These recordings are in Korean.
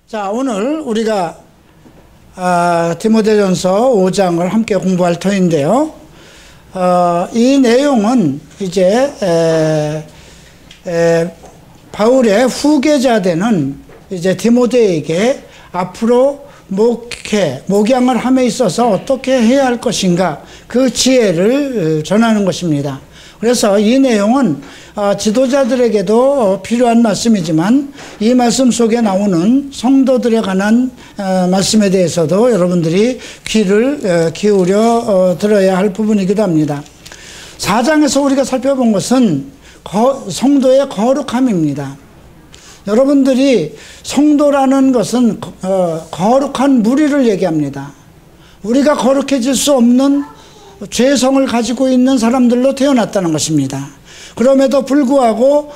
자, 오늘 우리가 디모데전서 5장을 함께 공부할 터인데요. 이 내용은 이제 바울의 후계자 되는 이제 디모데에게 앞으로 목양을 함에 있어서 어떻게 해야 할 것인가, 그 지혜를 전하는 것입니다. 그래서 이 내용은 지도자들에게도 필요한 말씀이지만, 이 말씀 속에 나오는 성도들에 관한 말씀에 대해서도 여러분들이 귀를 기울여 들어야 할 부분이기도 합니다. 4장에서 우리가 살펴본 것은 성도의 거룩함입니다. 여러분들이 성도라는 것은 거룩한 무리를 얘기합니다. 우리가 거룩해질 수 없는 죄성을 가지고 있는 사람들로 태어났다는 것입니다. 그럼에도 불구하고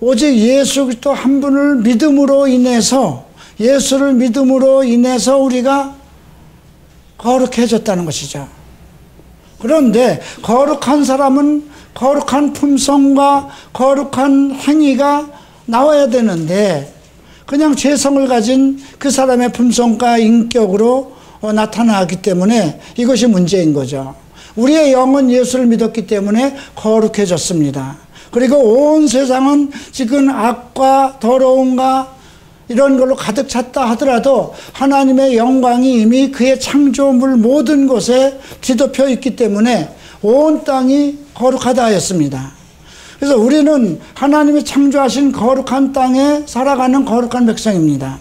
오직 예수 그리스도 한 분을 믿음으로 인해서, 예수를 믿음으로 인해서 우리가 거룩해졌다는 것이죠. 그런데 거룩한 사람은 거룩한 품성과 거룩한 행위가 나와야 되는데, 그냥 죄성을 가진 그 사람의 품성과 인격으로 나타나기 때문에 이것이 문제인 거죠. 우리의 영은 예수를 믿었기 때문에 거룩해졌습니다. 그리고 온 세상은 지금 악과 더러움과 이런 걸로 가득 찼다 하더라도 하나님의 영광이 이미 그의 창조물 모든 곳에 뒤덮여 있기 때문에 온 땅이 거룩하다 하였습니다. 그래서 우리는 하나님이 창조하신 거룩한 땅에 살아가는 거룩한 백성입니다.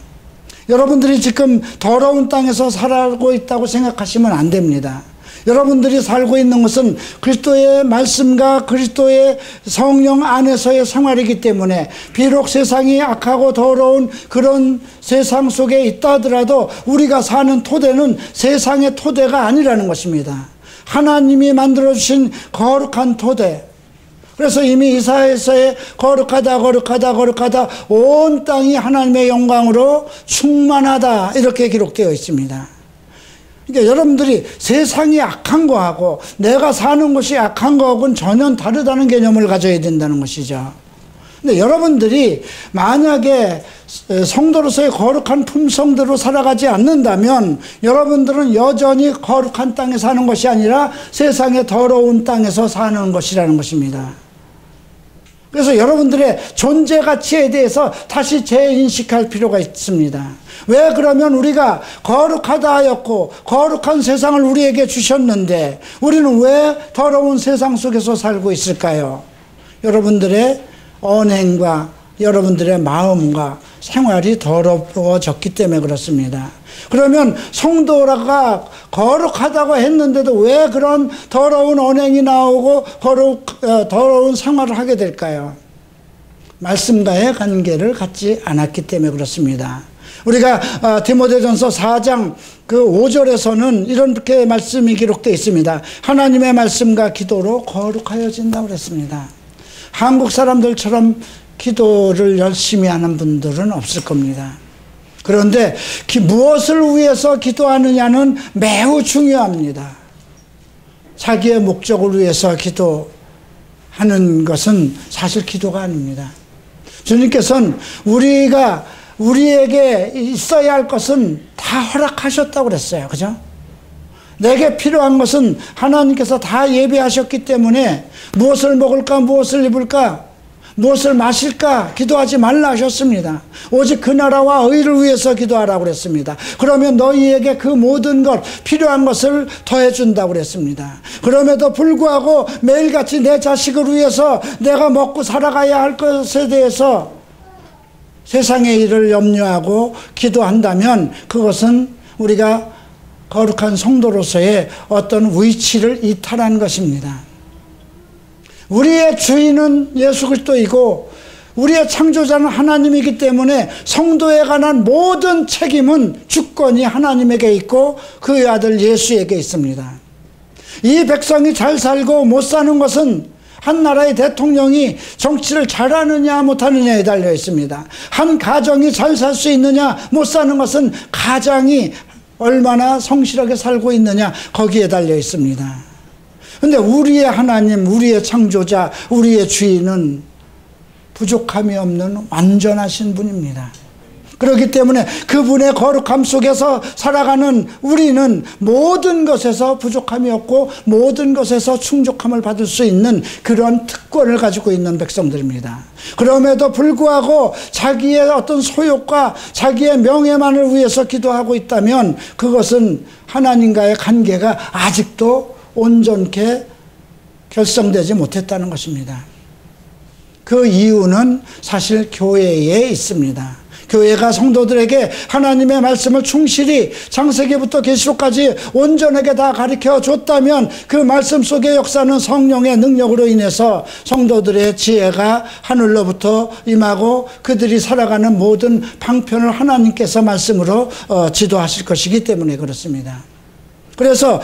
여러분들이 지금 더러운 땅에서 살고 있다고 생각하시면 안 됩니다. 여러분들이 살고 있는 것은 그리스도의 말씀과 그리스도의 성령 안에서의 생활이기 때문에, 비록 세상이 악하고 더러운 그런 세상 속에 있다 하더라도 우리가 사는 토대는 세상의 토대가 아니라는 것입니다. 하나님이 만들어주신 거룩한 토대. 그래서 이미 이사야서에 거룩하다 온 땅이 하나님의 영광으로 충만하다, 이렇게 기록되어 있습니다. 그러니까 여러분들이 세상이 악한 거하고 내가 사는 것이 악한 거하고는 전혀 다르다는 개념을 가져야 된다는 것이죠. 근데 여러분들이 만약에 성도로서의 거룩한 품성대로 살아가지 않는다면 여러분들은 여전히 거룩한 땅에 사는 것이 아니라 세상의 더러운 땅에서 사는 것이라는 것입니다. 그래서 여러분들의 존재 가치에 대해서 다시 재인식할 필요가 있습니다. 왜 그러면 우리가 거룩하다 하였고 거룩한 세상을 우리에게 주셨는데 우리는 왜 더러운 세상 속에서 살고 있을까요? 여러분들의 언행과 여러분들의 마음과 생활이 더러워졌기 때문에 그렇습니다. 그러면 성도가 거룩하다고 했는데도 왜 그런 더러운 언행이 나오고 더러운 생활을 하게 될까요? 말씀과의 관계를 갖지 않았기 때문에 그렇습니다. 우리가 디모데전서 4장 그 5절에서는 이렇게 말씀이 기록되어 있습니다. 하나님의 말씀과 기도로 거룩하여진다고 그랬습니다. 한국 사람들처럼 기도를 열심히 하는 분들은 없을 겁니다. 그런데 무엇을 위해서 기도하느냐는 매우 중요합니다. 자기의 목적을 위해서 기도하는 것은 사실 기도가 아닙니다. 주님께서는 우리에게 있어야 할 것은 다 허락하셨다고 그랬어요. 그죠? 내게 필요한 것은 하나님께서 다 예비하셨기 때문에 무엇을 먹을까, 무엇을 입을까, 무엇을 마실까 기도하지 말라 하셨습니다. 오직 그 나라와 의를 위해서 기도하라고 그랬습니다. 그러면 너희에게 그 모든 것, 필요한 것을 더해준다고 그랬습니다. 그럼에도 불구하고 매일같이 내 자식을 위해서 내가 먹고 살아가야 할 것에 대해서 세상의 일을 염려하고 기도한다면 그것은 우리가 거룩한 성도로서의 어떤 위치를 이탈한 것입니다. 우리의 주인은 예수 그리스도이고 우리의 창조자는 하나님이기 때문에 성도에 관한 모든 책임은 주권이 하나님에게 있고 그의 아들 예수에게 있습니다. 이 백성이 잘 살고 못 사는 것은 한 나라의 대통령이 정치를 잘하느냐 못하느냐에 달려 있습니다. 한 가정이 잘 살 수 있느냐 못 사는 것은 가장이 얼마나 성실하게 살고 있느냐 거기에 달려 있습니다. 근데 우리의 하나님, 우리의 창조자, 우리의 주인은 부족함이 없는 완전하신 분입니다. 그렇기 때문에 그분의 거룩함 속에서 살아가는 우리는 모든 것에서 부족함이 없고 모든 것에서 충족함을 받을 수 있는 그런 특권을 가지고 있는 백성들입니다. 그럼에도 불구하고 자기의 어떤 소욕과 자기의 명예만을 위해서 기도하고 있다면 그것은 하나님과의 관계가 아직도 온전케 결성되지 못했다는 것입니다. 그 이유는 사실 교회에 있습니다. 교회가 성도들에게 하나님의 말씀을 충실히 창세기부터 계시록까지 온전하게 다 가르쳐 줬다면 그 말씀 속의 역사는 성령의 능력으로 인해서 성도들의 지혜가 하늘로부터 임하고 그들이 살아가는 모든 방편을 하나님께서 말씀으로 지도하실 것이기 때문에 그렇습니다. 그래서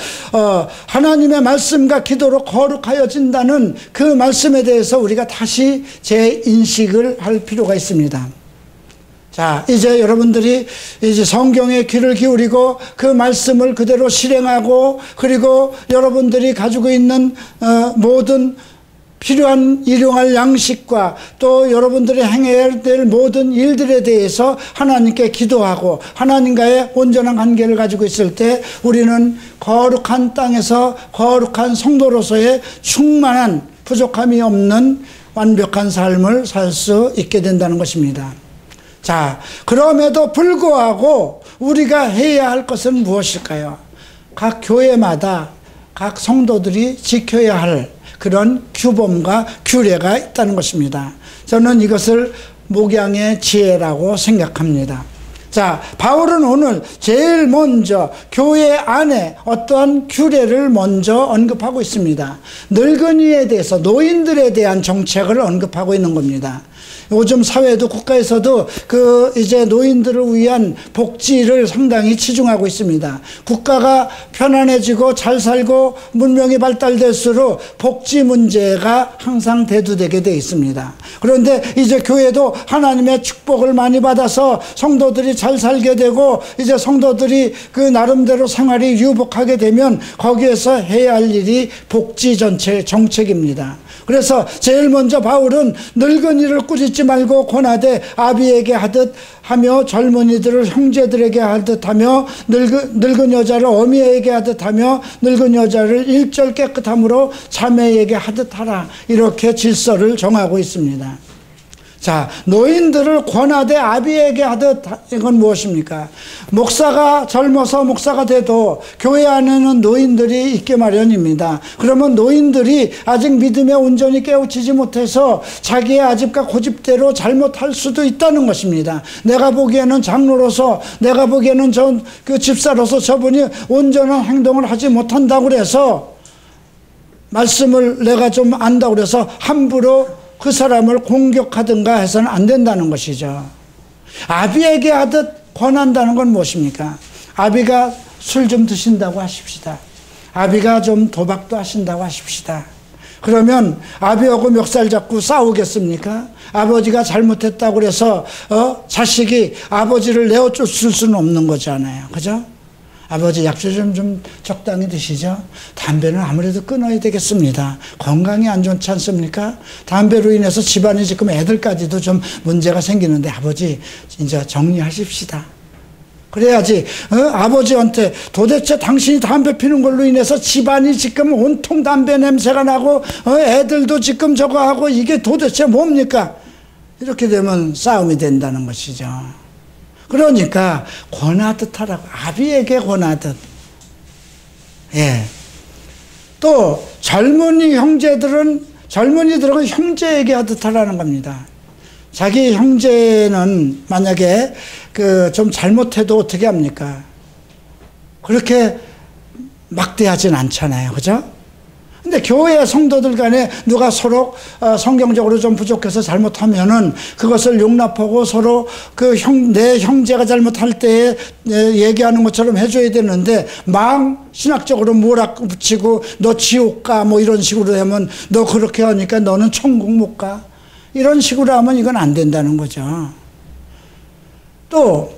하나님의 말씀과 기도로 거룩하여진다는 그 말씀에 대해서 우리가 다시 재인식을 할 필요가 있습니다. 자, 이제 여러분들이 이제 성경에 귀를 기울이고 그 말씀을 그대로 실행하고 그리고 여러분들이 가지고 있는 모든 필요한 일용할 양식과 또 여러분들이 행해야 될 모든 일들에 대해서 하나님께 기도하고 하나님과의 온전한 관계를 가지고 있을 때 우리는 거룩한 땅에서 거룩한 성도로서의 충만한 부족함이 없는 완벽한 삶을 살 수 있게 된다는 것입니다. 자, 그럼에도 불구하고 우리가 해야 할 것은 무엇일까요? 각 교회마다 각 성도들이 지켜야 할 그런 규범과 규례가 있다는 것입니다. 저는 이것을 목양의 지혜라고 생각합니다. 자, 바울은 오늘 제일 먼저 교회 안에 어떠한 규례를 먼저 언급하고 있습니다. 늙은이에 대해서 노인들에 대한 정책을 언급하고 있는 겁니다. 요즘 사회도 국가에서도 이제 노인들을 위한 복지를 상당히 치중하고 있습니다. 국가가 편안해지고 잘 살고 문명이 발달될수록 복지 문제가 항상 대두되게 돼 있습니다. 그런데 이제 교회도 하나님의 축복을 많이 받아서 성도들이 잘 살게 되고 이제 성도들이 그 나름대로 생활이 유복하게 되면 거기에서 해야 할 일이 복지 정책입니다. 그래서 제일 먼저 바울은 늙은이를 꾸짖지 말고 권하되 아비에게 하듯 하며 젊은이들을 형제들에게 하듯 하며 늙은 여자를 어미에게 하듯 하며 늙은 여자를 일절 깨끗함으로 자매에게 하듯 하라, 이렇게 질서를 정하고 있습니다. 자, 노인들을 권하되 아비에게 하듯, 이건 무엇입니까? 목사가 젊어서 목사가 돼도 교회 안에는 노인들이 있게 마련입니다. 그러면 노인들이 아직 믿음에 온전히 깨우치지 못해서 자기의 아집과 고집대로 잘못할 수도 있다는 것입니다. 내가 보기에는 장로로서, 내가 보기에는 그 집사로서 저분이 온전한 행동을 하지 못한다고 그래서 말씀을 내가 좀 안다고 그래서 함부로 그 사람을 공격하든가 해서는 안 된다는 것이죠. 아비에게 하듯 권한다는 건 무엇입니까? 아비가 술 좀 드신다고 하십시다. 아비가 좀 도박도 하신다고 하십시다. 그러면 아비하고 멱살 잡고 싸우겠습니까? 아버지가 잘못했다고 해서 자식이 아버지를 내어줄 수는 없는 거잖아요. 그죠? 아버지 약주 좀 적당히 드시죠. 담배는 아무래도 끊어야 되겠습니다. 건강이 안 좋지 않습니까? 담배로 인해서 집안이 지금 애들까지도 좀 문제가 생기는데 아버지 이제 정리하십시다. 그래야지 아버지한테 도대체 당신이 담배 피는 걸로 인해서 집안이 지금 온통 담배 냄새가 나고 애들도 지금 저거 하고 이게 도대체 뭡니까? 이렇게 되면 싸움이 된다는 것이죠. 그러니까 권하듯 하라고, 아비에게 권하듯. 예. 또 젊은이들은 형제에게 하듯 하라는 겁니다. 자기 형제는 만약에 좀 잘못해도 어떻게 합니까? 그렇게 막대하진 않잖아요. 그죠? 근데 교회 성도들 간에 누가 서로 성경적으로 좀 부족해서 잘못하면은 그것을 용납하고 서로 내 형제가 잘못할 때 얘기하는 것처럼 해줘야 되는데 막 신학적으로 몰아붙이고 너 지옥 가 뭐 이런 식으로 하면 너 그렇게 하니까 너는 천국 못 가, 이런 식으로 하면 이건 안 된다는 거죠. 또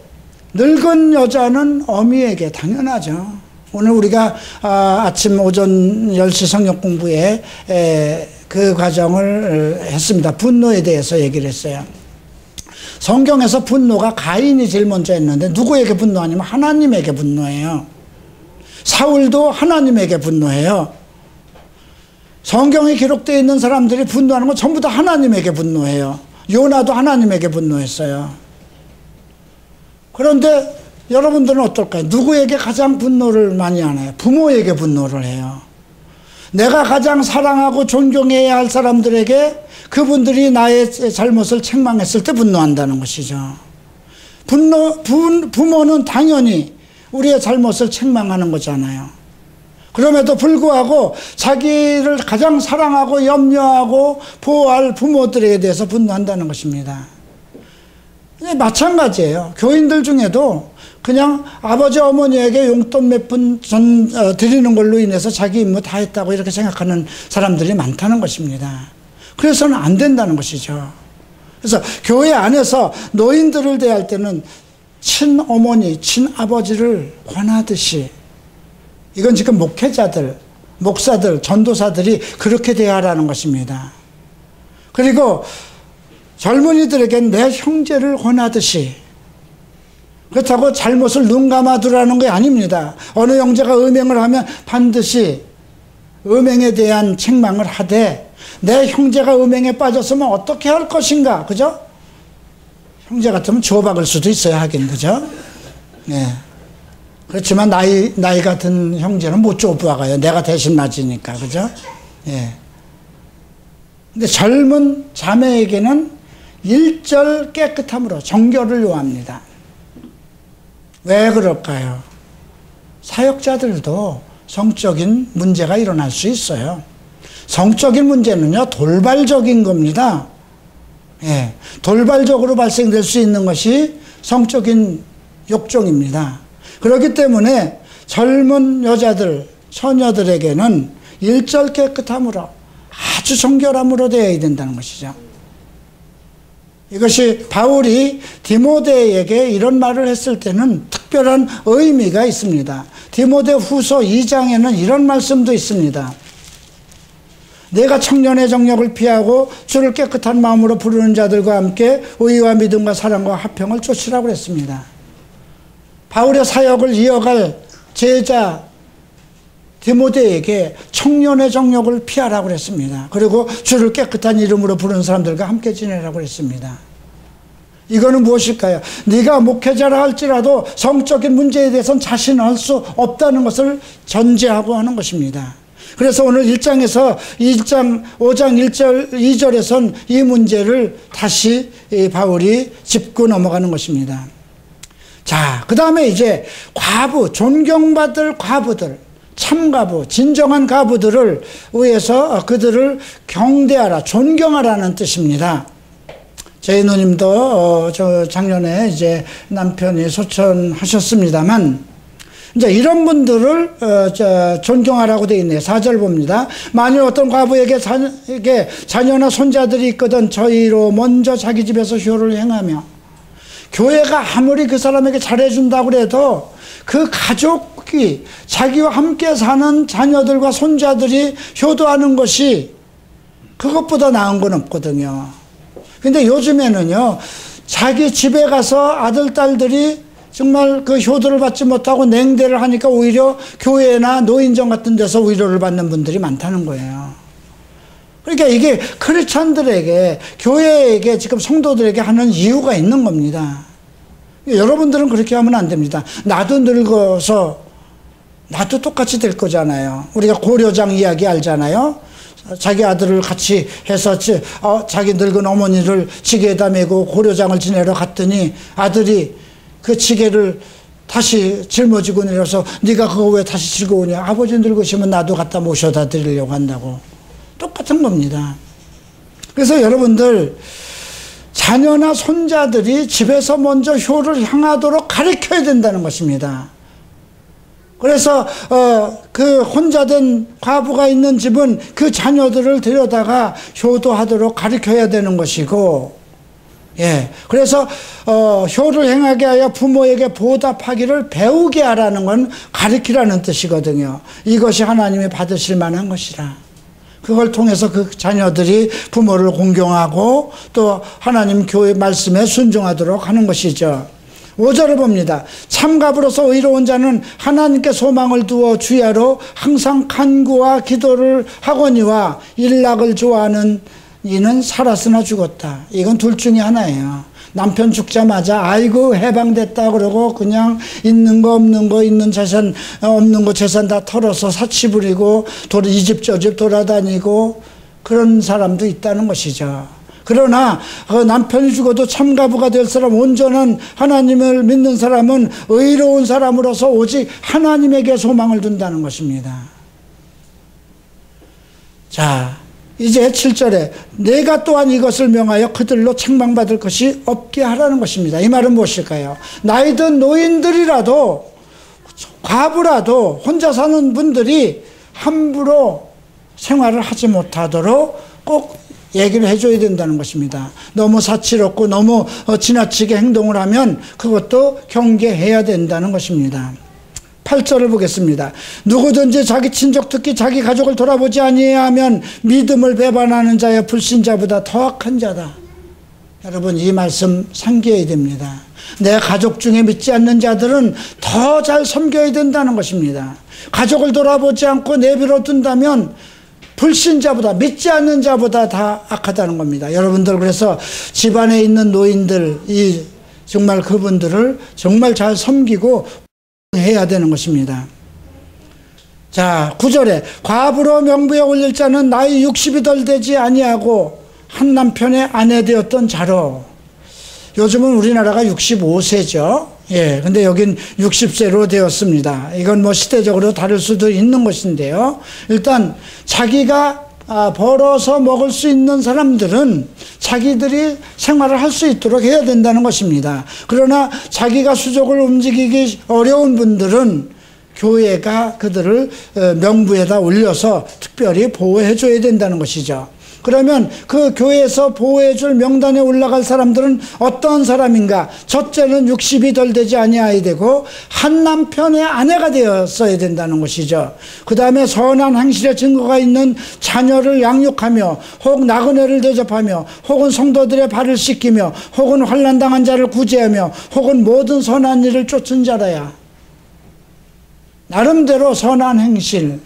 늙은 여자는 어미에게, 당연하죠. 오늘 우리가 아침 오전 10시 성경 공부에 그 과정을 했습니다. 분노에 대해서 얘기를 했어요. 성경에서 분노가 가인이 제일 먼저 했는데 누구에게 분노하냐면 하나님에게 분노해요. 사울도 하나님에게 분노해요. 성경에 기록되어 있는 사람들이 분노하는 건 전부 다 하나님에게 분노해요. 요나도 하나님에게 분노했어요. 그런데 여러분들은 어떨까요? 누구에게 가장 분노를 많이 하나요? 부모에게 분노를 해요. 내가 가장 사랑하고 존경해야 할 사람들에게 그분들이 나의 잘못을 책망했을 때 분노한다는 것이죠. 부모는 당연히 우리의 잘못을 책망하는 거잖아요. 그럼에도 불구하고 자기를 가장 사랑하고 염려하고 보호할 부모들에 대해서 분노한다는 것입니다. 마찬가지예요. 교인들 중에도 그냥 아버지 어머니에게 용돈 몇 푼 드리는 걸로 인해서 자기 임무 다 했다고 이렇게 생각하는 사람들이 많다는 것입니다. 그래서는 안 된다는 것이죠. 그래서 교회 안에서 노인들을 대할 때는 친어머니, 친아버지를 권하듯이, 이건 지금 목회자들, 목사들, 전도사들이 그렇게 대하라는 것입니다. 그리고 젊은이들에겐 내 형제를 권하듯이, 그렇다고 잘못을 눈 감아두라는 게 아닙니다. 어느 형제가 음행을 하면 반드시 음행에 대한 책망을 하되, 내 형제가 음행에 빠졌으면 어떻게 할 것인가, 그죠? 형제 같으면 주워박을 수도 있어야 하긴, 그죠? 네. 그렇지만 나이 같은 형제는 못 주워박아요. 내가 대신 맞으니까, 그죠? 예. 근데 젊은 자매에게는 일절 깨끗함으로 정결을 요합니다. 왜 그럴까요? 사역자들도 성적인 문제가 일어날 수 있어요. 성적인 문제는요, 돌발적인 겁니다. 예, 돌발적으로 발생될 수 있는 것이 성적인 욕종입니다. 그렇기 때문에 젊은 여자들, 처녀들에게는 일절 깨끗함으로, 아주 정결함으로 되어야 된다는 것이죠. 이것이 바울이 디모데에게 이런 말을 했을 때는 특별한 의미가 있습니다. 디모데 후서 2장에는 이런 말씀도 있습니다. 내가 청년의 정력을 피하고 주를 깨끗한 마음으로 부르는 자들과 함께 의와 믿음과 사랑과 화평을 쫓으라고 했습니다. 바울의 사역을 이어갈 제자 디모데에게 청년의 정력을 피하라고 했습니다. 그리고 주를 깨끗한 이름으로 부르는 사람들과 함께 지내라고 했습니다. 이거는 무엇일까요? 네가 목회자라 할지라도 성적인 문제에 대해서는 자신할 수 없다는 것을 전제하고 하는 것입니다. 그래서 오늘 5장 1절 2절에선 이 문제를 다시 바울이 짚고 넘어가는 것입니다. 자, 그 다음에 이제 과부, 존경받을 과부들, 참가부, 진정한 가부들을 위해서 그들을 경대하라, 존경하라는 뜻입니다. 저희 누님도 작년에 이제 남편이 소천하셨습니다만, 이제 이런 분들을 존경하라고 되어 있네요. 4절 봅니다. 만일 어떤 과부에게 자녀나 손자들이 있거든 저희로 먼저 자기 집에서 효를 행하며, 교회가 아무리 그 사람에게 잘해준다고 해도 그 가족이, 자기와 함께 사는 자녀들과 손자들이 효도하는 것이 그것보다 나은 건 없거든요. 근데 요즘에는요, 자기 집에 가서 아들, 딸들이 정말 그 효도를 받지 못하고 냉대를 하니까 오히려 교회나 노인정 같은 데서 위로를 받는 분들이 많다는 거예요. 그러니까 이게 크리스찬들에게, 교회에게, 지금 성도들에게 하는 이유가 있는 겁니다. 여러분들은 그렇게 하면 안 됩니다. 나도 늙어서 나도 똑같이 될 거잖아요. 우리가 고려장 이야기 알잖아요. 자기 아들을 같이 해서 자기 늙은 어머니를 지게에다 메고 고려장을 지내러 갔더니 아들이 그 지게를 다시 짊어지고 내려서 네가 그거 왜 다시 지고 오냐. 아버지 늙으시면 나도 갖다 모셔다 드리려고 한다고. 똑같은 겁니다. 그래서 여러분들, 자녀나 손자들이 집에서 먼저 효를 향하도록 가르쳐야 된다는 것입니다. 그래서 그 혼자 된 과부가 있는 집은 그 자녀들을 데려다가 효도하도록 가르쳐야 되는 것이고, 예, 그래서 효를 행하게 하여 부모에게 보답하기를 배우게 하라는 건 가르치라는 뜻이거든요. 이것이 하나님이 받으실 만한 것이라. 그걸 통해서 그 자녀들이 부모를 공경하고 또 하나님 교회 말씀에 순종하도록 하는 것이죠. 5절을 봅니다. 참갑으로서 의로운 자는 하나님께 소망을 두어 주야로 항상 간구와 기도를 하거니와 일락을 좋아하는 이는 살았으나 죽었다. 이건 둘 중에 하나예요. 남편 죽자마자 아이고 해방됐다 그러고 그냥 있는 거 없는 거 있는 재산 없는 거 재산 다 털어서 사치 부리고 이 집 저 집 돌아다니고 그런 사람도 있다는 것이죠. 그러나 남편이 죽어도 참가부가 될 사람, 온전한 하나님을 믿는 사람은 의로운 사람으로서 오직 하나님에게 소망을 둔다는 것입니다. 자, 이제 7절에 내가 또한 이것을 명하여 그들로 책망받을 것이 없게 하라는 것입니다. 이 말은 무엇일까요? 나이든 노인들이라도 과부라도 혼자 사는 분들이 함부로 생활을 하지 못하도록 꼭 얘기를 해줘야 된다는 것입니다. 너무 사치롭고 너무 지나치게 행동을 하면 그것도 경계해야 된다는 것입니다. 8절을 보겠습니다. 누구든지 자기 친족 특히 자기 가족을 돌아보지 아니하면 믿음을 배반하는 자여 불신자보다 더 악한 자다. 여러분 이 말씀 상기해야 됩니다. 내 가족 중에 믿지 않는 자들은 더 잘 섬겨야 된다는 것입니다. 가족을 돌아보지 않고 내버려 둔다면 불신자보다 믿지 않는 자보다 다 악하다는 겁니다. 여러분들 그래서 집안에 있는 노인들 정말 그분들을 정말 잘 섬기고 해야 되는 것입니다. 자 9절에 과부로 명부에 올릴 자는 나이 60이 덜 되지 아니하고 한 남편의 아내 되었던 자로. 요즘은 우리나라가 65세죠. 예, 근데 여긴 60세로 되었습니다. 이건 뭐 시대적으로 다를 수도 있는 것인데요. 일단 자기가 벌어서 먹을 수 있는 사람들은 자기들이 생활을 할 수 있도록 해야 된다는 것입니다. 그러나 자기가 수족을 움직이기 어려운 분들은 교회가 그들을 명부에다 올려서 특별히 보호해 줘야 된다는 것이죠. 그러면 그 교회에서 보호해줄 명단에 올라갈 사람들은 어떤 사람인가? 첫째는 60이 덜 되지 아니하야 되고 한 남편의 아내가 되었어야 된다는 것이죠. 그 다음에 선한 행실의 증거가 있는 자녀를 양육하며 혹 나그네를 대접하며 혹은 성도들의 발을 씻기며 혹은 환난당한 자를 구제하며 혹은 모든 선한 일을 쫓은 자라야. 나름대로 선한 행실,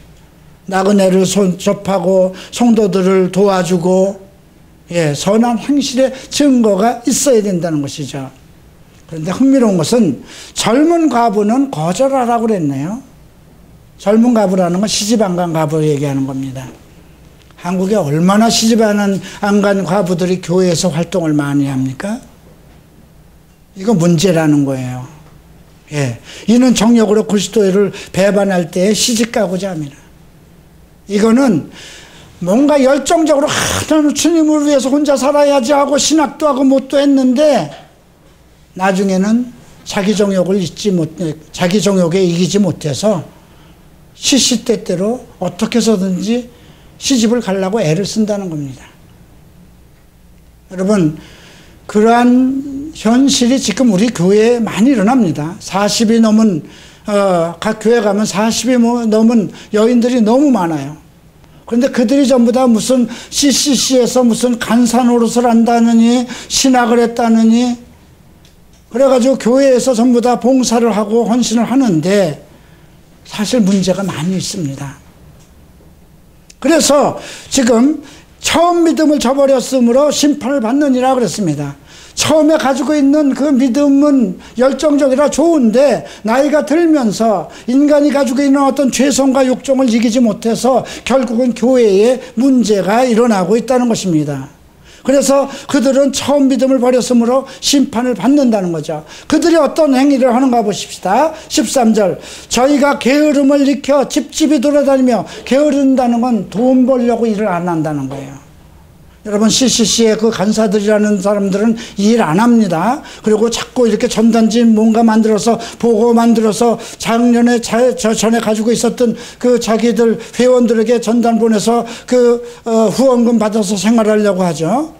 나그네를 접하고 성도들을 도와주고 선한 행실의 증거가 있어야 된다는 것이죠. 그런데 흥미로운 것은 젊은 과부는 거절하라고 그랬네요. 젊은 과부라는 건 시집 안 간 과부 얘기하는 겁니다. 한국에 얼마나 시집 안 간 과부들이 교회에서 활동을 많이 합니까? 이거 문제라는 거예요. 이는 정력으로 그리스도를 배반할 때에 시집가고자 합니다. 이거는 뭔가 열정적으로 나는 주님을 위해서 혼자 살아야지 하고 신학도 하고 뭣도 했는데 나중에는 자기 정욕에 이기지 못해서 시시때때로 어떻게 해서든지 시집을 가려고 애를 쓴다는 겁니다. 여러분 그러한 현실이 지금 우리 교회에 많이 일어납니다. 40이 넘은 각 교회 가면 40이 넘은 여인들이 너무 많아요. 그런데 그들이 전부 다 무슨 CCC에서 무슨 간사 노릇을 한다느니 신학을 했다느니 그래가지고 교회에서 전부 다 봉사를 하고 헌신을 하는데 사실 문제가 많이 있습니다. 그래서 지금 처음 믿음을 저버렸으므로 심판을 받느니라 그랬습니다. 처음에 가지고 있는 그 믿음은 열정적이라 좋은데 나이가 들면서 인간이 가지고 있는 어떤 죄성과 욕정을 이기지 못해서 결국은 교회에 문제가 일어나고 있다는 것입니다. 그래서 그들은 처음 믿음을 버렸으므로 심판을 받는다는 거죠. 그들이 어떤 행위를 하는가 보십시다. 13절 저희가 게으름을 일으켜 집집이 돌아다니며 게으른다는 건 돈 벌려고 일을 안 한다는 거예요. 여러분 CCC의 그 간사들이라는 사람들은 일 안 합니다. 그리고 자꾸 이렇게 전단지 뭔가 만들어서 보고 만들어서 작년에 전에 가지고 있었던 그 자기들 회원들에게 전단 보내서 그 후원금 받아서 생활하려고 하죠.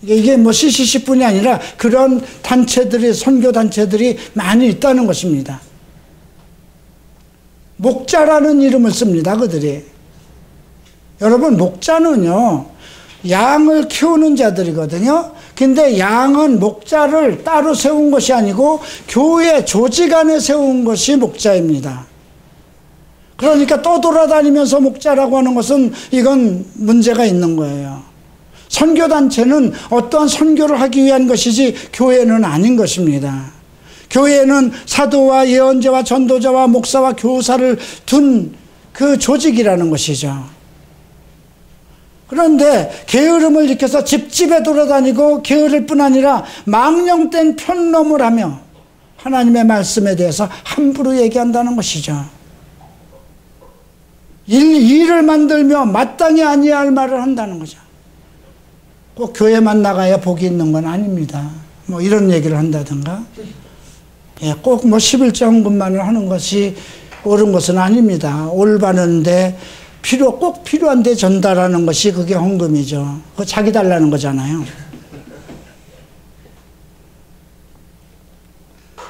이게 뭐 CCC뿐이 아니라 그런 단체들이 선교 단체들이 많이 있다는 것입니다. 목자라는 이름을 씁니다. 그들이. 여러분, 목자는요, 양을 키우는 자들이거든요. 근데 양은 목자를 따로 세운 것이 아니고 교회 조직 안에 세운 것이 목자입니다. 그러니까 떠돌아다니면서 목자라고 하는 것은 이건 문제가 있는 거예요. 선교단체는 어떠한 선교를 하기 위한 것이지 교회는 아닌 것입니다. 교회는 사도와 예언자와 전도자와 목사와 교사를 둔 그 조직이라는 것이죠. 그런데 게으름을 일으켜서 집집에 돌아다니고 게으를 뿐 아니라 망령된 편놈을 하며 하나님의 말씀에 대해서 함부로 얘기한다는 것이죠. 일을 만들며 마땅히 아니할 말을 한다는 거죠. 꼭 교회만 나가야 복이 있는 건 아닙니다. 뭐 이런 얘기를 한다든가, 꼭 뭐 11조 헌금만을 하는 것이 옳은 것은 아닙니다. 올바른데 꼭 필요한데 전달하는 것이 그게 헌금이죠. 그거 자기 달라는 거잖아요.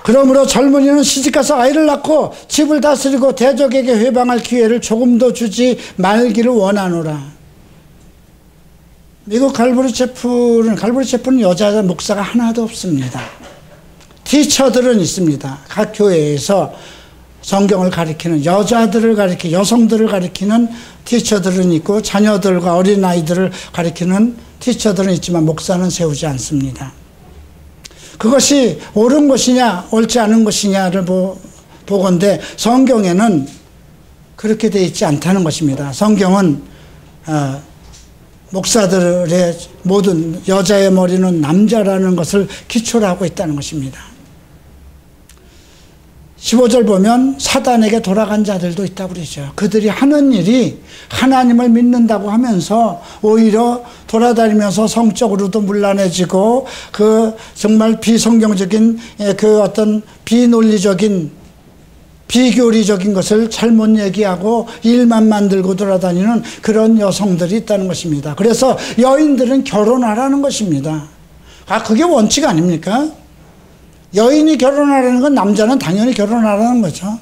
그러므로 젊은이는 시집가서 아이를 낳고 집을 다스리고 대적에게 회방할 기회를 조금도 주지 말기를 원하노라. 미국 갈보리 체프는 여자 목사가 하나도 없습니다. 티처들은 있습니다. 각 교회에서 성경을 가리키는, 여성들을 가리키는 티처들은 있고 자녀들과 어린아이들을 가리키는 티처들은 있지만 목사는 세우지 않습니다. 그것이 옳은 것이냐 옳지 않은 것이냐를 보건대 성경에는 그렇게 되어 있지 않다는 것입니다. 성경은 목사들의 모든 여자의 머리는 남자라는 것을 기초로 하고 있다는 것입니다. 15절 보면 사단에게 돌아간 자들도 있다고 그러죠. 그들이 하는 일이 하나님을 믿는다고 하면서 오히려 돌아다니면서 성적으로도 문란해지고 그 정말 비성경적인 그 어떤 비논리적인 비교리적인 것을 잘못 얘기하고 일만 만들고 돌아다니는 그런 여성들이 있다는 것입니다. 그래서 여인들은 결혼하라는 것입니다. 그게 원칙 아닙니까? 여인이 결혼하라는 건 남자는 당연히 결혼하라는 거죠.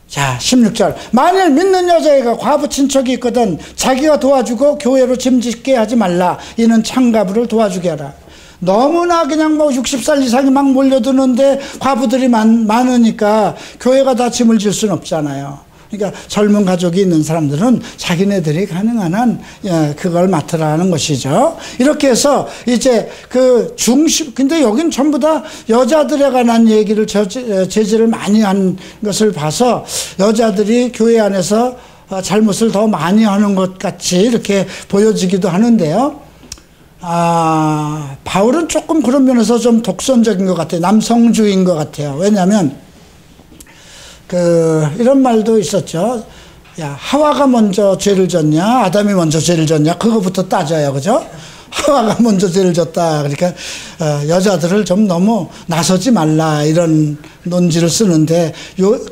자, 16절. 만일 믿는 여자애가 과부 친척이 있거든 자기가 도와주고 교회로 짐짓게 하지 말라. 이는 창가부를 도와주게 하라. 너무나 그냥 뭐 60살 이상이 막 몰려드는데 과부들이 많으니까 교회가 다 짐을 질 수는 없잖아요. 그러니까 젊은 가족이 있는 사람들은 자기네들이 가능한 한 그걸 맡으라는 것이죠. 이렇게 해서 이제 그 근데 여긴 전부 다 여자들에 관한 얘기를 제지를 많이 한 것을 봐서 여자들이 교회 안에서 잘못을 더 많이 하는 것 같이 이렇게 보여지기도 하는데요. 바울은 조금 그런 면에서 좀 독선적인 것 같아요. 남성주의인 것 같아요. 왜냐하면 이런 말도 있었죠. 야, 하와가 먼저 죄를 졌냐, 아담이 먼저 죄를 졌냐, 그거부터 따져요, 그죠? 하와가 먼저 죄를 졌다. 그러니까 여자들을 좀 너무 나서지 말라 이런 논지를 쓰는데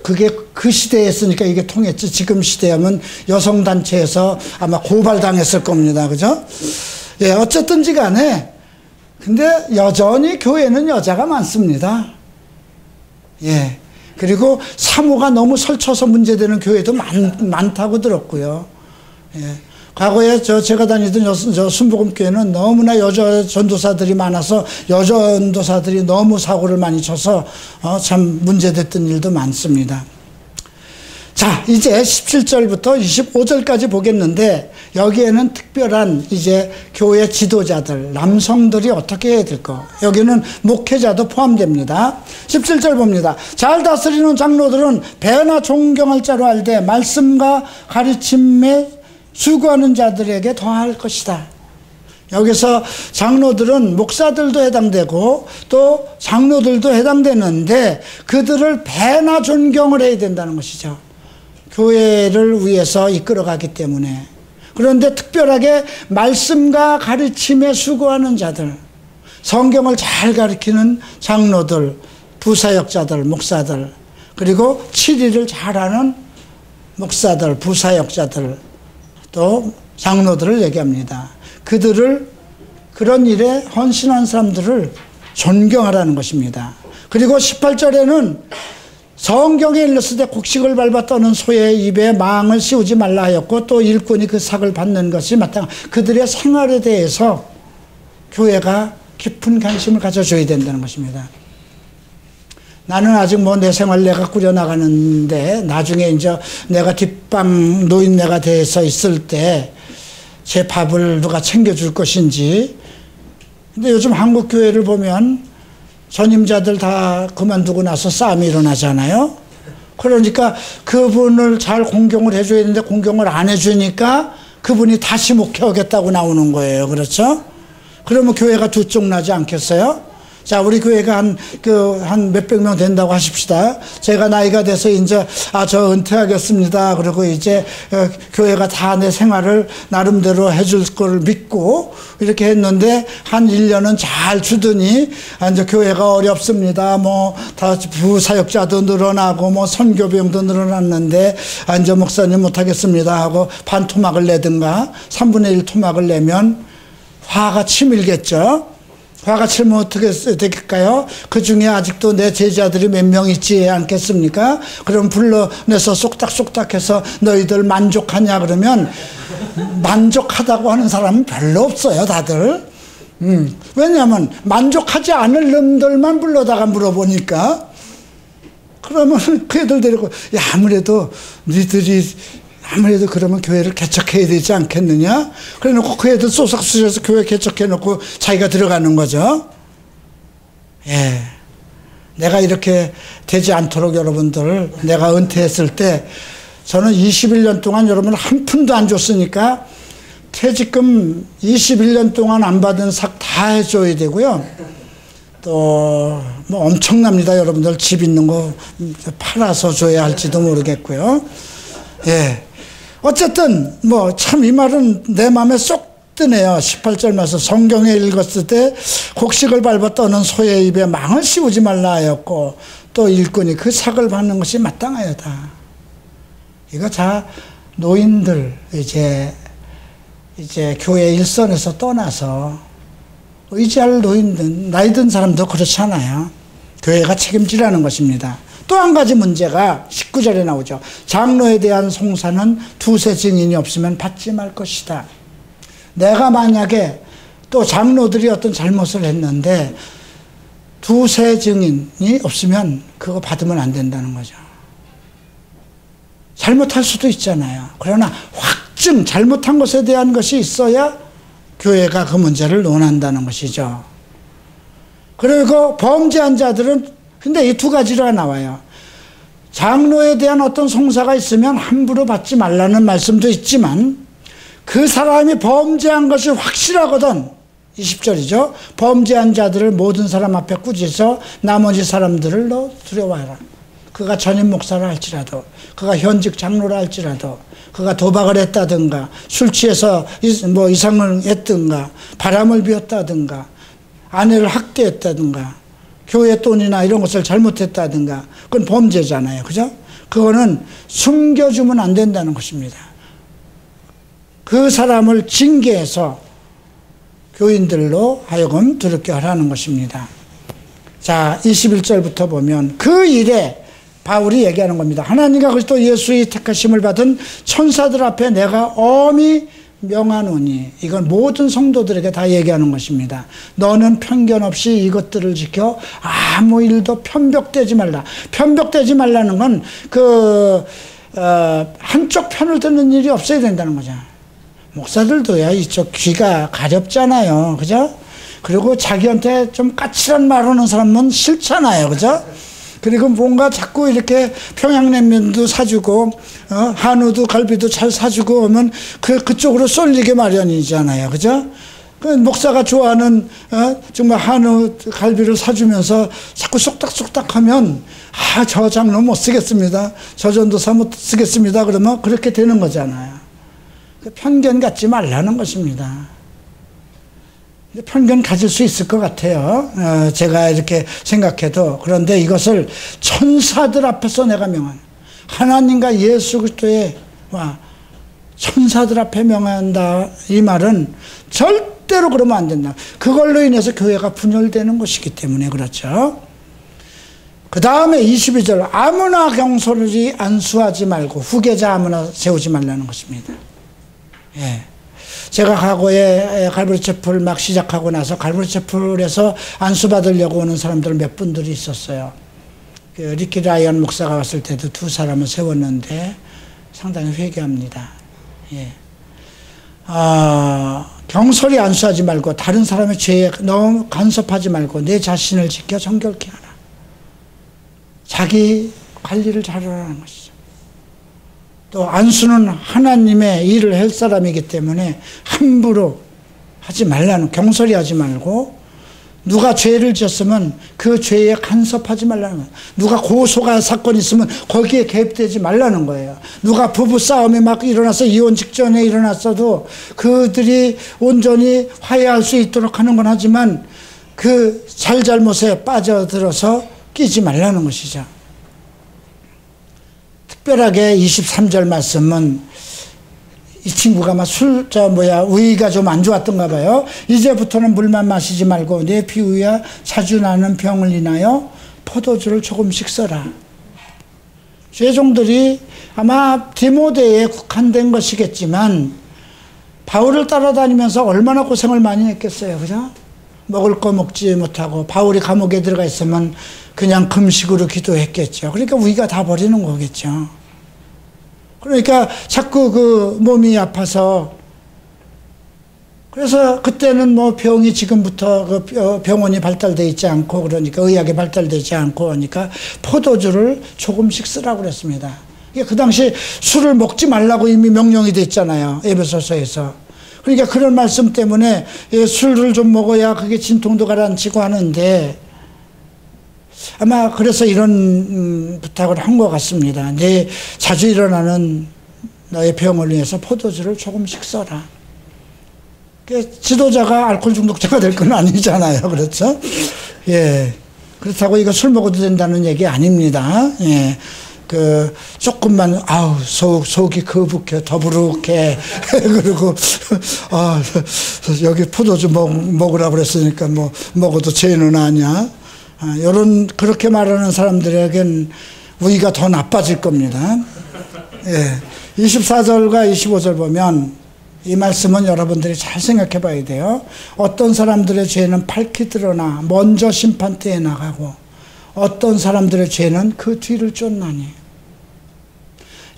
그게 그 시대에 쓰니까 이게 통했지. 지금 시대하면 여성 단체에서 아마 고발당했을 겁니다, 그죠? 어쨌든지 간에 근데 여전히 교회는 여자가 많습니다. 그리고 사모가 너무 설쳐서 문제되는 교회도 많다고 들었고요. 과거에 제가 다니던 순복음교회는 너무나 여자 전도사들이 많아서 여전도사들이 너무 사고를 많이 쳐서 참 문제됐던 일도 많습니다. 자, 이제 17절부터 25절까지 보겠는데 여기에는 특별한 이제 교회 지도자들, 남성들이 어떻게 해야 될까? 여기는 목회자도 포함됩니다. 17절 봅니다. 잘 다스리는 장로들은 배나 존경할 자로 알되 말씀과 가르침에 수고하는 자들에게 더할 것이다. 여기서 장로들은 목사들도 해당되고 또 장로들도 해당되는데 그들을 배나 존경을 해야 된다는 것이죠. 교회를 위해서 이끌어가기 때문에. 그런데 특별하게 말씀과 가르침에 수고하는 자들, 성경을 잘 가르치는 장로들, 부사역자들, 목사들, 그리고 치리를 잘하는 목사들, 부사역자들, 또 장로들을 얘기합니다. 그들을, 그런 일에 헌신한 사람들을 존경하라는 것입니다. 그리고 18절에는 성경에 일렀을 때 곡식을 밟아 떠는 소의 입에 망을 씌우지 말라 하였고 또 일꾼이 그 삭을 받는 것이 마땅. 그들의 생활에 대해서 교회가 깊은 관심을 가져줘야 된다는 것입니다. 나는 아직 뭐 내 생활 내가 꾸려나가는데 나중에 이제 내가 뒷방 노인네가 돼서 있을 때 제 밥을 누가 챙겨줄 것인지. 근데 요즘 한국 교회를 보면 전임자들 다 그만두고 나서 싸움이 일어나잖아요. 그러니까 그분을 잘 공경을 해줘야 되는데 공경을 안 해주니까 그분이 다시 목회하겠다고 나오는 거예요. 그렇죠? 그러면 교회가 두 쪽 나지 않겠어요? 자, 우리 교회가 한 몇백 명 된다고 하십시다. 제가 나이가 돼서 이제, 저 은퇴하겠습니다. 그리고 이제, 교회가 다 내 생활을 나름대로 해줄 걸 믿고, 이렇게 했는데, 한 1년은 잘 주더니, 이제 교회가 어렵습니다. 다 부사역자도 늘어나고, 선교병도 늘어났는데, 이제 목사님 못하겠습니다. 하고, 반 토막을 내든가, 3분의 1 토막을 내면, 화가 치밀겠죠? 화가 치면 어떻게 될까요? 그 중에 아직도 내 제자들이 몇 명 있지 않겠습니까? 그럼 불러내서 쏙닥쏙닥 해서 너희들 만족하냐 그러면 만족하다고 하는 사람은 별로 없어요, 다들. 왜냐하면 만족하지 않을 놈들만 불러다가 물어보니까 그러면 그 애들 데리고 야, 아무래도 그러면 교회를 개척해야 되지 않겠느냐? 그래 놓고 그 애들 쏘삭쏘셔서 교회 개척해 놓고 자기가 들어가는 거죠. 예. 내가 이렇게 되지 않도록 여러분들, 내가 은퇴했을 때 저는 21년 동안 여러분을 한 푼도 안 줬으니까 퇴직금 21년 동안 안 받은 삭 다 해줘야 되고요. 또 엄청납니다. 여러분들 집 있는 거 팔아서 줘야 할지도 모르겠고요. 예. 어쨌든 참 이 말은 내 마음에 쏙 뜨네요. 18절 말씀 성경에 읽었을 때 곡식을 밟아 떠는 소의 입에 망을 씌우지 말라 하였고 또 일꾼이 그 삭을 받는 것이 마땅하여다. 이거 다 노인들 이제 교회 일선에서 떠나서 의지할 노인들 나이 든 사람도 그렇잖아요. 교회가 책임지라는 것입니다. 또 한 가지 문제가 19절에 나오죠. 장로에 대한 송사는 두세 증인이 없으면 받지 말 것이다. 내가 만약에 또 장로들이 어떤 잘못을 했는데 두세 증인이 없으면 그거 받으면 안 된다는 거죠. 잘못할 수도 있잖아요. 그러나 확증, 잘못한 것에 대한 것이 있어야 교회가 그 문제를 논한다는 것이죠. 그리고 범죄한 자들은 근데 이 두 가지가 나와요. 장로에 대한 어떤 송사가 있으면 함부로 받지 말라는 말씀도 있지만 그 사람이 범죄한 것이 확실하거든. 20절이죠. 범죄한 자들을 모든 사람 앞에 꾸짖어 나머지 사람들을 너 두려워하라. 그가 전임 목사라 할지라도, 그가 현직 장로라 할지라도, 그가 도박을 했다든가, 술 취해서 이상을 했든가, 바람을 피웠다든가, 아내를 학대했다든가, 교회 돈이나 이런 것을 잘못했다든가, 그건 범죄잖아요. 그죠? 그거는 숨겨주면 안 된다는 것입니다. 그 사람을 징계해서 교인들로 하여금 들었게 하라는 것입니다. 자, 21절부터 보면 그 일에 바울이 얘기하는 겁니다. 하나님과 그리스도 예수의 택하심을 받은 천사들 앞에 내가 엄히 명하노니, 이건 모든 성도들에게 다 얘기하는 것입니다. 너는 편견 없이 이것들을 지켜 아무 일도 편벽되지 말라. 편벽되지 말라는 건 한쪽 편을 듣는 일이 없어야 된다는 거죠. 목사들도야 이쪽 귀가 가렵잖아요. 그죠? 그리고 자기한테 좀 까칠한 말 하는 사람은 싫잖아요. 그죠? 그리고 뭔가 자꾸 이렇게 평양냉면도 사주고 한우도 갈비도 잘 사주고 하면 그쪽으로 쏠리게 마련이잖아요. 그죠? 그 목사가 좋아하는 정말 한우 갈비를 사주면서 자꾸 쏙닥쏙닥 하면 저 장로 못 쓰겠습니다. 저 전도사 못 쓰겠습니다. 그러면 그렇게 되는 거잖아요. 편견 갖지 말라는 것입니다. 편견 가질 수 있을 것 같아요. 제가 이렇게 생각해도. 그런데 이것을 천사들 앞에서 내가 명한, 하나님과 예수 그리스도의 천사들 앞에 명한다, 이 말은 절대로 그러면 안 된다. 그걸로 인해서 교회가 분열되는 것이기 때문에 그렇죠. 그 다음에 22절, 아무나 경솔히 안수하지 말고 후계자 아무나 세우지 말라는 것입니다. 예. 제가 과거에 갈보리 채플 막 시작하고 나서 갈보리 채플에서 안수받으려고 오는 사람들 몇 분들이 있었어요. 그 리키 라이언 목사가 왔을 때도 두 사람을 세웠는데 상당히 회개합니다. 예. 경솔히 안수하지 말고 다른 사람의 죄에 너무 간섭하지 말고 내 자신을 지켜 정결케 하라. 자기 관리를 잘하라는 것이죠. 또 안수는 하나님의 일을 할 사람이기 때문에 함부로 하지 말라는, 경솔히 하지 말고 누가 죄를 지었으면 그 죄에 간섭하지 말라는 거예요. 누가 고소가 사건이 있으면 거기에 개입되지 말라는 거예요. 누가 부부 싸움이 막 일어나서 이혼 직전에 일어났어도 그들이 온전히 화해할 수 있도록 하는 건 하지만 그 잘잘못에 빠져들어서 끼지 말라는 것이죠. 특별하게 23절 말씀은 이 친구가 막 위가 좀 안 좋았던가 봐요. 이제부터는 물만 마시지 말고 내 피우야 자주 나는 병을 인하여 포도주를 조금씩 써라. 죄종들이 아마 디모데에 국한된 것이겠지만 바울을 따라다니면서 얼마나 고생을 많이 했겠어요. 그죠? 먹을 거 먹지 못하고 바울이 감옥에 들어가 있으면 그냥 금식으로 기도했겠죠. 그러니까 위가 다 버리는 거겠죠. 그러니까 자꾸 그 몸이 아파서, 그래서 그때는 뭐 병이 지금부터 그 병원이 발달되어 있지 않고, 그러니까 의학이 발달되지 않고 하니까 포도주를 조금씩 쓰라고 그랬습니다. 그 당시 술을 먹지 말라고 이미 명령이 됐잖아요. 에베소서에서. 그러니까 그런 말씀 때문에 술을 좀 먹어야 그게 진통도 가라앉히고 하는데, 아마 그래서 이런 부탁을 한 것 같습니다. 내 자주 일어나는 너의 병을 위해서 포도주를 조금씩 써라. 지도자가 알코올 중독자가 될 건 아니잖아요. 그렇죠? 예. 그렇다고 이거 술 먹어도 된다는 얘기 아닙니다. 예. 조금만, 속이 거북해, 더부룩해. 그리고, 여기 포도주 먹으라고 그랬으니까 먹어도 죄는 아니야. 그렇게 말하는 사람들에겐 위가 더 나빠질 겁니다. 예. 24절과 25절 보면 이 말씀은 여러분들이 잘 생각해 봐야 돼요. 어떤 사람들의 죄는 밝히 드러나 먼저 심판대에 나가고 어떤 사람들의 죄는 그 뒤를 쫓나니.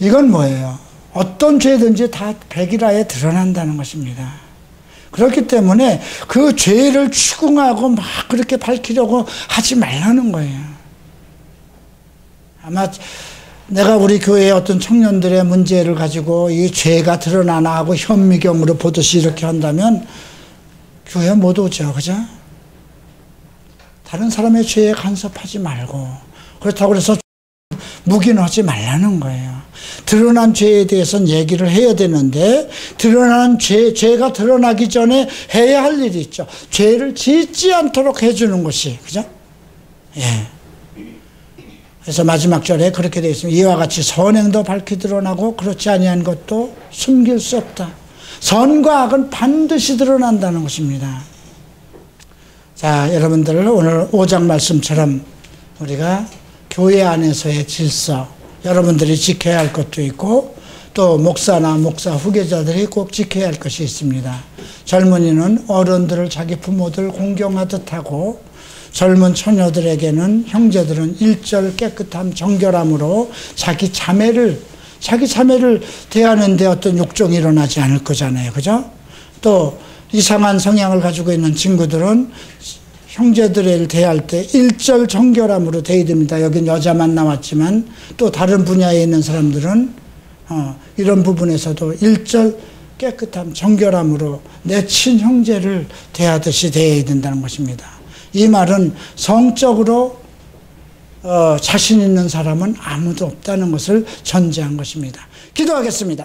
이건 뭐예요? 어떤 죄든지 다 백일하에 드러난다는 것입니다. 그렇기 때문에 그 죄를 추궁하고 막 그렇게 밝히려고 하지 말라는 거예요. 아마 내가 우리 교회의 어떤 청년들의 문제를 가지고 이 죄가 드러나나 하고 현미경으로 보듯이 이렇게 한다면 교회 못 오죠. 그죠? 다른 사람의 죄에 간섭하지 말고, 그렇다고 해서 묵인하지 말라는 거예요. 드러난 죄에 대해서는 얘기를 해야 되는데, 드러난 죄가 드러나기 전에 해야 할 일이 있죠. 죄를 짓지 않도록 해주는 것이, 그죠? 예. 그래서 마지막 절에 그렇게 되어 있습니다. 이와 같이 선행도 밝히 드러나고 그렇지 아니한 것도 숨길 수 없다. 선과 악은 반드시 드러난다는 것입니다. 자, 여러분들 오늘 5장 말씀처럼 우리가 교회 안에서의 질서, 여러분들이 지켜야 할 것도 있고 또 목사나 목사 후계자들이 꼭 지켜야 할 것이 있습니다. 젊은이는 어른들을 자기 부모들 공경하듯 하고, 젊은 처녀들에게는 형제들은 일절 깨끗함 정결함으로 자기 자매를 대하는데 어떤 욕정이 일어나지 않을 거잖아요. 그죠? 또 이상한 성향을 가지고 있는 친구들은 형제들을 대할 때 일절 정결함으로 대해야 됩니다. 여긴 여자만 나왔지만 또 다른 분야에 있는 사람들은 이런 부분에서도 일절 깨끗함 정결함으로 내 친형제를 대하듯이 대해야 된다는 것입니다. 이 말은 성적으로 자신 있는 사람은 아무도 없다는 것을 전제한 것입니다. 기도하겠습니다.